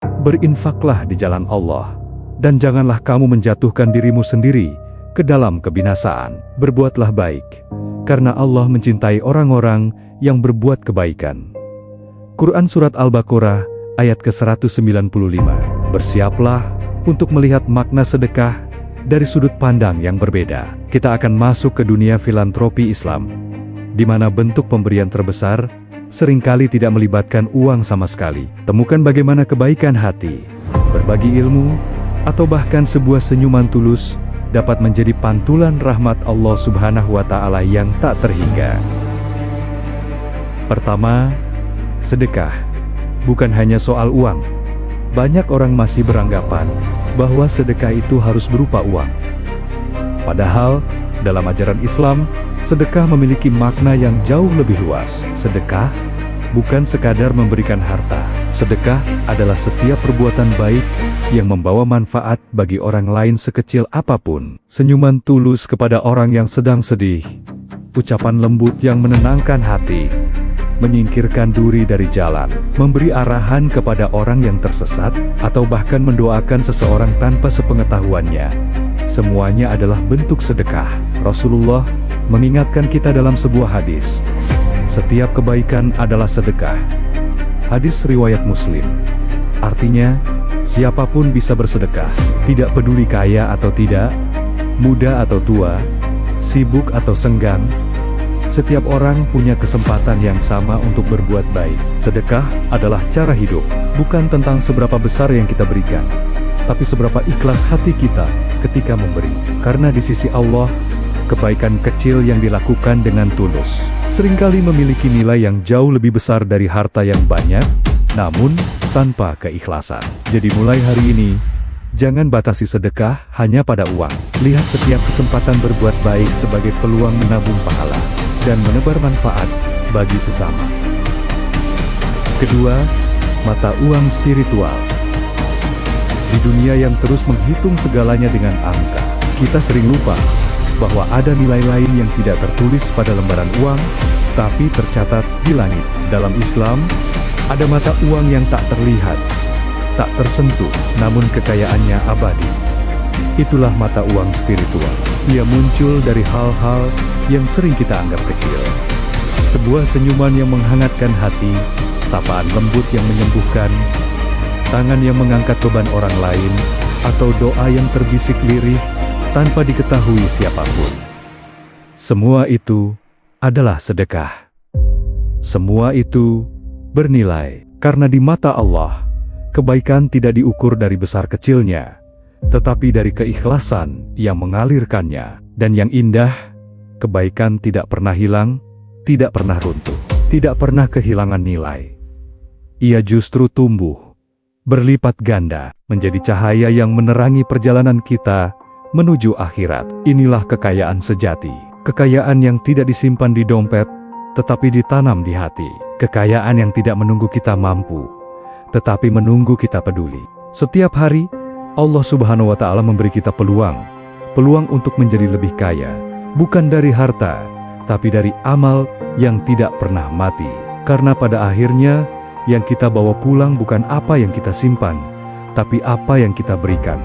Berinfaklah di jalan Allah, dan janganlah kamu menjatuhkan dirimu sendiri ke dalam kebinasaan. Berbuatlah baik, karena Allah mencintai orang-orang yang berbuat kebaikan. Quran Surat Al-Baqarah ayat ke-195. Bersiaplah untuk melihat makna sedekah dari sudut pandang yang berbeda. Kita akan masuk ke dunia filantropi Islam, di mana bentuk pemberian terbesar seringkali tidak melibatkan uang sama sekali. Temukan bagaimana kebaikan hati, berbagi ilmu, atau bahkan sebuah senyuman tulus dapat menjadi pantulan rahmat Allah Subhanahu wa Ta'ala yang tak terhingga. Pertama, sedekah bukan hanya soal uang. Banyak orang masih beranggapan bahwa sedekah itu harus berupa uang. Padahal, dalam ajaran Islam, sedekah memiliki makna yang jauh lebih luas. Sedekah bukan sekadar memberikan harta. Sedekah adalah setiap perbuatan baik yang membawa manfaat bagi orang lain sekecil apapun. Senyuman tulus kepada orang yang sedang sedih, ucapan lembut yang menenangkan hati, menyingkirkan duri dari jalan, memberi arahan kepada orang yang tersesat, atau bahkan mendoakan seseorang tanpa sepengetahuannya. Semuanya adalah bentuk sedekah. Rasulullah mengingatkan kita dalam sebuah hadis, setiap kebaikan adalah sedekah. Hadis riwayat Muslim. Artinya, siapapun bisa bersedekah, tidak peduli kaya atau tidak, muda atau tua, sibuk atau senggang. Setiap orang punya kesempatan yang sama untuk berbuat baik. Sedekah adalah cara hidup, bukan tentang seberapa besar yang kita berikan, tapi seberapa ikhlas hati kita ketika memberi. Karena di sisi Allah, kebaikan kecil yang dilakukan dengan tulus seringkali memiliki nilai yang jauh lebih besar dari harta yang banyak, namun tanpa keikhlasan. Jadi mulai hari ini, jangan batasi sedekah hanya pada uang. Lihat setiap kesempatan berbuat baik sebagai peluang menabung pahala dan menebar manfaat bagi sesama. Kedua, mata uang spiritual. Di dunia yang terus menghitung segalanya dengan angka, kita sering lupa bahwa ada nilai lain yang tidak tertulis pada lembaran uang, tapi tercatat di langit. Dalam Islam, ada mata uang yang tak terlihat, tak tersentuh, namun kekayaannya abadi. Itulah mata uang spiritual. Ia muncul dari hal-hal yang sering kita anggap kecil. Sebuah senyuman yang menghangatkan hati, sapaan lembut yang menyembuhkan, tangan yang mengangkat beban orang lain, atau doa yang terbisik lirih tanpa diketahui siapapun. Semua itu adalah sedekah. Semua itu bernilai, karena di mata Allah, kebaikan tidak diukur dari besar kecilnya, tetapi dari keikhlasan yang mengalirkannya. Dan yang indah, kebaikan tidak pernah hilang, tidak pernah runtuh, tidak pernah kehilangan nilai. Ia justru tumbuh, berlipat ganda, menjadi cahaya yang menerangi perjalanan kita menuju akhirat. Inilah kekayaan sejati. Kekayaan yang tidak disimpan di dompet, tetapi ditanam di hati. Kekayaan yang tidak menunggu kita mampu, tetapi menunggu kita peduli. Setiap hari, Allah Subhanahu wa Ta'ala memberi kita peluang untuk menjadi lebih kaya. Bukan dari harta, tapi dari amal yang tidak pernah mati. Karena pada akhirnya, yang kita bawa pulang bukan apa yang kita simpan, tapi apa yang kita berikan.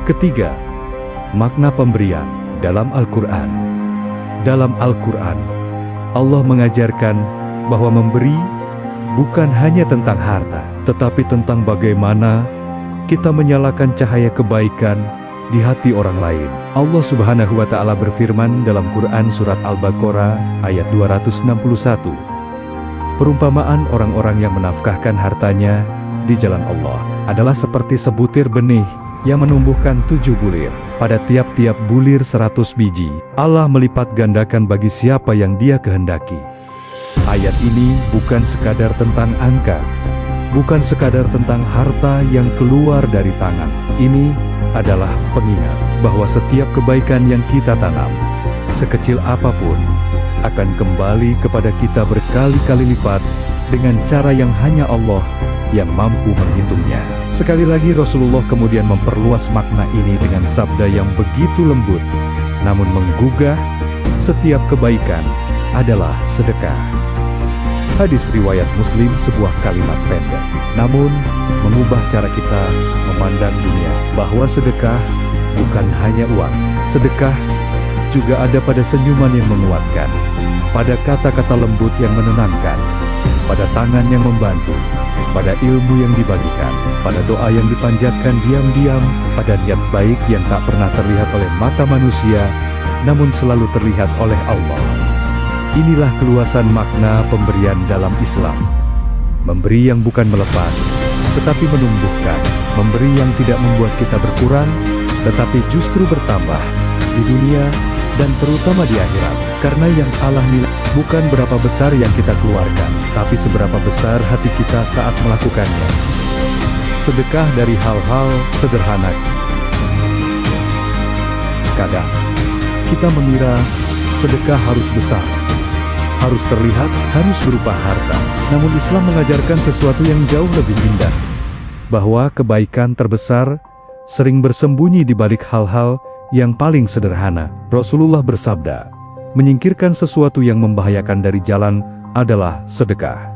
Ketiga, makna pemberian dalam Al-Quran. Dalam Al-Quran, Allah mengajarkan bahwa memberi bukan hanya tentang harta, tetapi tentang bagaimana kita menyalakan cahaya kebaikan di hati orang lain. Allah Subhanahu wa Ta'ala berfirman dalam Quran Surat Al-Baqarah ayat 261. Perumpamaan orang-orang yang menafkahkan hartanya di jalan Allah adalah seperti sebutir benih yang menumbuhkan 7 bulir. Pada tiap-tiap bulir 100 biji. Allah melipat gandakan bagi siapa yang Dia kehendaki. Ayat ini bukan sekadar tentang angka, bukan sekadar tentang harta yang keluar dari tangan. Ini adalah pengingat bahwa setiap kebaikan yang kita tanam, sekecil apapun, akan kembali kepada kita berkali-kali lipat dengan cara yang hanya Allah yang mampu menghitungnya. Sekali lagi Rasulullah kemudian memperluas makna ini dengan sabda yang begitu lembut, namun menggugah, setiap kebaikan adalah sedekah. Hadis riwayat Muslim, sebuah kalimat pendek, namun mengubah cara kita memandang dunia, bahwa sedekah bukan hanya uang. Sedekah juga ada pada senyuman yang menguatkan, pada kata-kata lembut yang menenangkan, pada tangan yang membantu, pada ilmu yang dibagikan, pada doa yang dipanjatkan diam-diam, pada niat baik yang tak pernah terlihat oleh mata manusia, namun selalu terlihat oleh Allah. Inilah keluasan makna pemberian dalam Islam. Memberi yang bukan melepas, tetapi menumbuhkan. Memberi yang tidak membuat kita berkurang, tetapi justru bertambah di dunia dan terutama di akhirat. Karena yang Allah nilai bukan berapa besar yang kita keluarkan, tapi seberapa besar hati kita saat melakukannya. Sedekah dari hal-hal sederhana. Kadang kita mengira sedekah harus besar, harus terlihat, harus berupa harta. Namun Islam mengajarkan sesuatu yang jauh lebih indah, bahwa kebaikan terbesar sering bersembunyi di balik hal-hal yang paling sederhana. Rasulullah bersabda, menyingkirkan sesuatu yang membahayakan dari jalan adalah sedekah.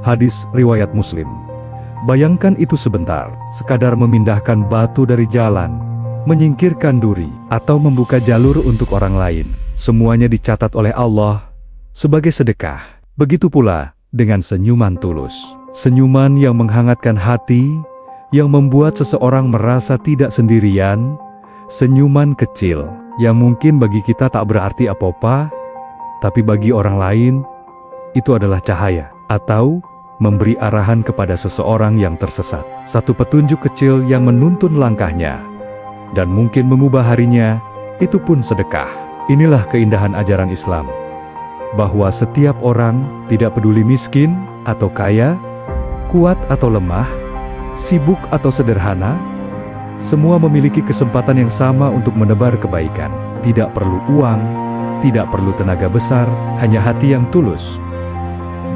Hadis riwayat Muslim. Bayangkan itu sebentar, sekadar memindahkan batu dari jalan, menyingkirkan duri, atau membuka jalur untuk orang lain. Semuanya dicatat oleh Allah sebagai sedekah. Begitu pula dengan senyuman tulus. Senyuman yang menghangatkan hati, yang membuat seseorang merasa tidak sendirian. Senyuman kecil, yang mungkin bagi kita tak berarti apa-apa, tapi bagi orang lain, itu adalah cahaya. Atau memberi arahan kepada seseorang yang tersesat. Satu petunjuk kecil yang menuntun langkahnya, dan mungkin mengubah harinya, itu pun sedekah. Inilah keindahan ajaran Islam, bahwa setiap orang, tidak peduli miskin atau kaya, kuat atau lemah, sibuk atau sederhana, semua memiliki kesempatan yang sama untuk menebar kebaikan. Tidak perlu uang, tidak perlu tenaga besar, hanya hati yang tulus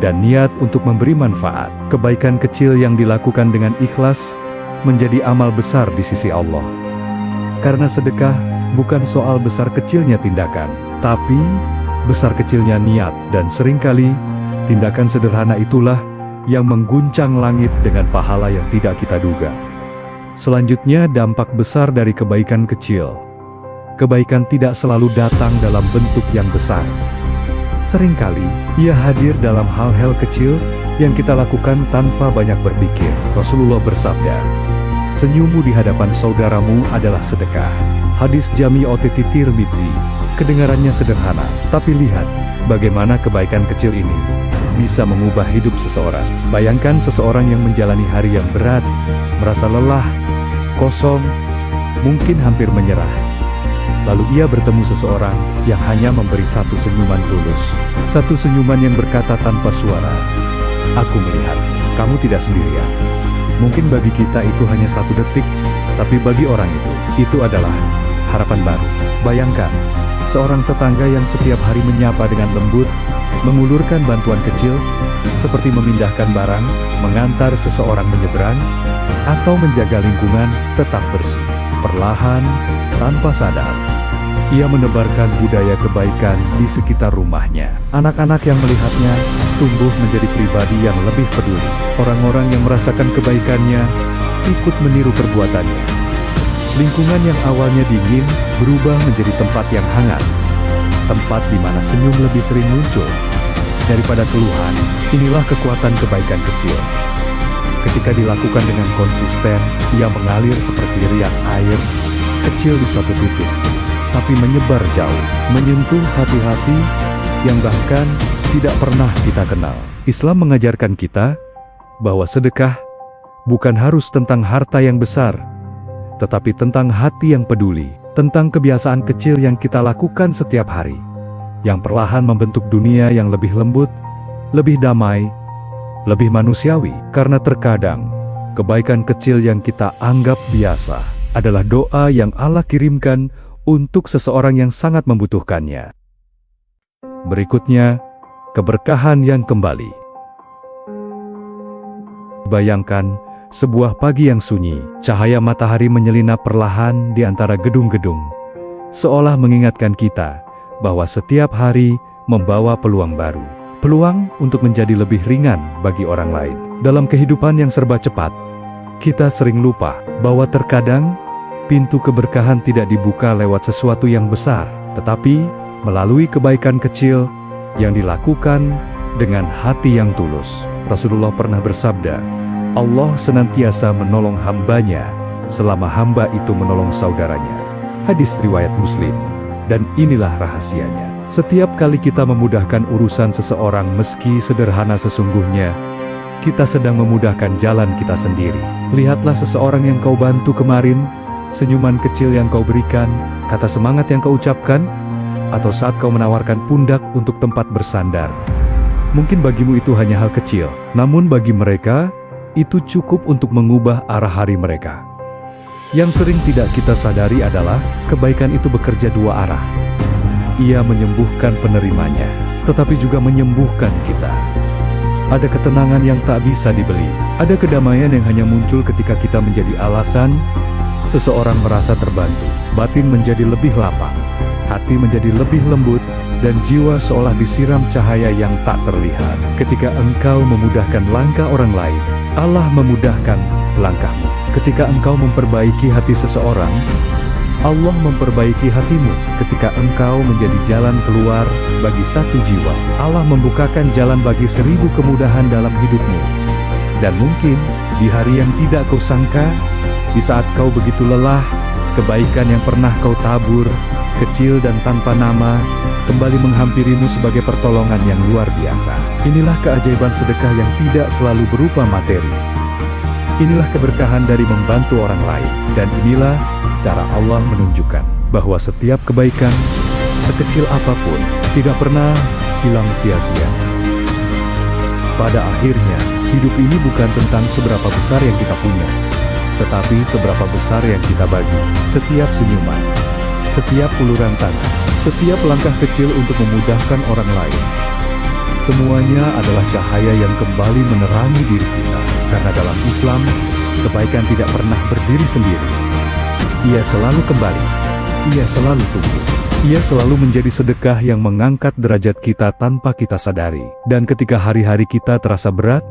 dan niat untuk memberi manfaat. Kebaikan kecil yang dilakukan dengan ikhlas menjadi amal besar di sisi Allah. Karena sedekah bukan soal besar kecilnya tindakan, tapi besar kecilnya niat. Dan seringkali tindakan sederhana itulah yang mengguncang langit dengan pahala yang tidak kita duga. Selanjutnya, dampak besar dari kebaikan kecil. Kebaikan tidak selalu datang dalam bentuk yang besar. Seringkali ia hadir dalam hal-hal kecil yang kita lakukan tanpa banyak berpikir. Rasulullah bersabda, senyummu di hadapan saudaramu adalah sedekah. Hadis Jami' Tirmidzi. Kedengarannya sederhana, tapi lihat bagaimana kebaikan kecil ini bisa mengubah hidup seseorang. Bayangkan seseorang yang menjalani hari yang berat, merasa lelah, kosong, mungkin hampir menyerah. Lalu ia bertemu seseorang yang hanya memberi satu senyuman tulus. Satu senyuman yang berkata tanpa suara, "Aku melihat, kamu tidak sendirian." Mungkin bagi kita itu hanya satu detik, tapi bagi orang itu adalah harapan baru. Bayangkan, seorang tetangga yang setiap hari menyapa dengan lembut, mengulurkan bantuan kecil, seperti memindahkan barang, mengantar seseorang menyeberang, atau menjaga lingkungan tetap bersih. Perlahan, tanpa sadar, ia menebarkan budaya kebaikan di sekitar rumahnya. Anak-anak yang melihatnya tumbuh menjadi pribadi yang lebih peduli. Orang-orang yang merasakan kebaikannya ikut meniru perbuatannya. Lingkungan yang awalnya dingin berubah menjadi tempat yang hangat. Tempat di mana senyum lebih sering muncul daripada keluhan. Inilah kekuatan kebaikan kecil. Ketika dilakukan dengan konsisten, ia mengalir seperti riak air kecil di satu titik, tapi menyebar jauh, menyentuh hati-hati yang bahkan tidak pernah kita kenal. Islam mengajarkan kita bahwa sedekah bukan harus tentang harta yang besar, tetapi tentang hati yang peduli, tentang kebiasaan kecil yang kita lakukan setiap hari, yang perlahan membentuk dunia yang lebih lembut, lebih damai, lebih manusiawi. Karena terkadang, kebaikan kecil yang kita anggap biasa adalah doa yang Allah kirimkan untuk seseorang yang sangat membutuhkannya. Berikutnya, keberkahan yang kembali. Bayangkan, sebuah pagi yang sunyi, cahaya matahari menyelinap perlahan di antara gedung-gedung, seolah mengingatkan kita bahwa setiap hari membawa peluang baru. peluang untuk menjadi lebih ringan bagi orang lain. Dalam kehidupan yang serba cepat, kita sering lupa bahwa terkadang pintu keberkahan tidak dibuka lewat sesuatu yang besar, tetapi melalui kebaikan kecil yang dilakukan dengan hati yang tulus. Rasulullah pernah bersabda, Allah senantiasa menolong hambanya selama hamba itu menolong saudaranya. Hadis riwayat Muslim. Dan inilah rahasianya. Setiap kali kita memudahkan urusan seseorang meski sederhana sesungguhnya, kita sedang memudahkan jalan kita sendiri. Lihatlah seseorang yang kau bantu kemarin, senyuman kecil yang kau berikan, kata semangat yang kau ucapkan, atau saat kau menawarkan pundak untuk tempat bersandar. Mungkin bagimu itu hanya hal kecil, namun bagi mereka, itu cukup untuk mengubah arah hari mereka. Yang sering tidak kita sadari adalah, kebaikan itu bekerja dua arah. Ia menyembuhkan penerimanya, tetapi juga menyembuhkan kita. Ada ketenangan yang tak bisa dibeli. Ada kedamaian yang hanya muncul ketika kita menjadi alasan seseorang merasa terbantu. Batin menjadi lebih lapang, hati menjadi lebih lembut, dan jiwa seolah disiram cahaya yang tak terlihat. Ketika engkau memudahkan langkah orang lain, Allah memudahkan langkahmu. Ketika engkau memperbaiki hati seseorang, Allah memperbaiki hatimu. Ketika engkau menjadi jalan keluar bagi satu jiwa, Allah membukakan jalan bagi 1000 kemudahan dalam hidupmu. Dan mungkin, di hari yang tidak kau sangka, di saat kau begitu lelah, kebaikan yang pernah kau tabur, kecil dan tanpa nama, kembali menghampirimu sebagai pertolongan yang luar biasa. Inilah keajaiban sedekah yang tidak selalu berupa materi. Inilah keberkahan dari membantu orang lain. Dan inilah cara Allah menunjukkan bahwa setiap kebaikan, sekecil apapun, tidak pernah hilang sia-sia. Pada akhirnya, hidup ini bukan tentang seberapa besar yang kita punya, tetapi seberapa besar yang kita bagi. Setiap senyuman, setiap uluran tangan, setiap langkah kecil untuk memudahkan orang lain, semuanya adalah cahaya yang kembali menerangi diri kita. Karena dalam Islam, kebaikan tidak pernah berdiri sendiri. Ia selalu kembali, ia selalu tumbuh. Ia selalu menjadi sedekah yang mengangkat derajat kita tanpa kita sadari. Dan ketika hari-hari kita terasa berat,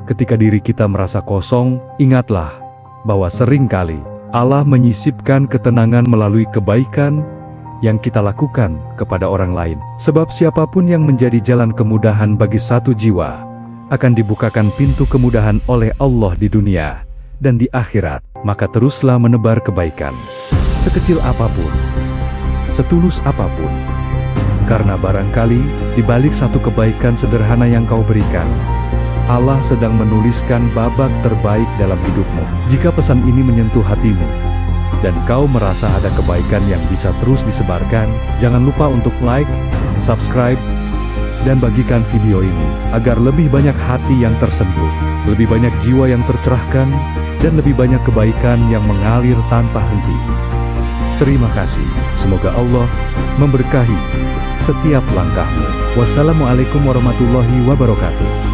ketika diri kita merasa kosong, ingatlah bahwa seringkali Allah menyisipkan ketenangan melalui kebaikan yang kita lakukan kepada orang lain. Sebab siapapun yang menjadi jalan kemudahan bagi satu jiwa, akan dibukakan pintu kemudahan oleh Allah di dunia dan di akhirat. Maka teruslah menebar kebaikan, sekecil apapun, setulus apapun. Karena barangkali, di balik satu kebaikan sederhana yang kau berikan, Allah sedang menuliskan babak terbaik dalam hidupmu. Jika pesan ini menyentuh hatimu, dan kau merasa ada kebaikan yang bisa terus disebarkan, jangan lupa untuk like, subscribe, dan bagikan video ini, agar lebih banyak hati yang tersentuh, lebih banyak jiwa yang tercerahkan, dan lebih banyak kebaikan yang mengalir tanpa henti. Terima kasih. Semoga Allah memberkahi setiap langkahmu. Wassalamualaikum warahmatullahi wabarakatuh.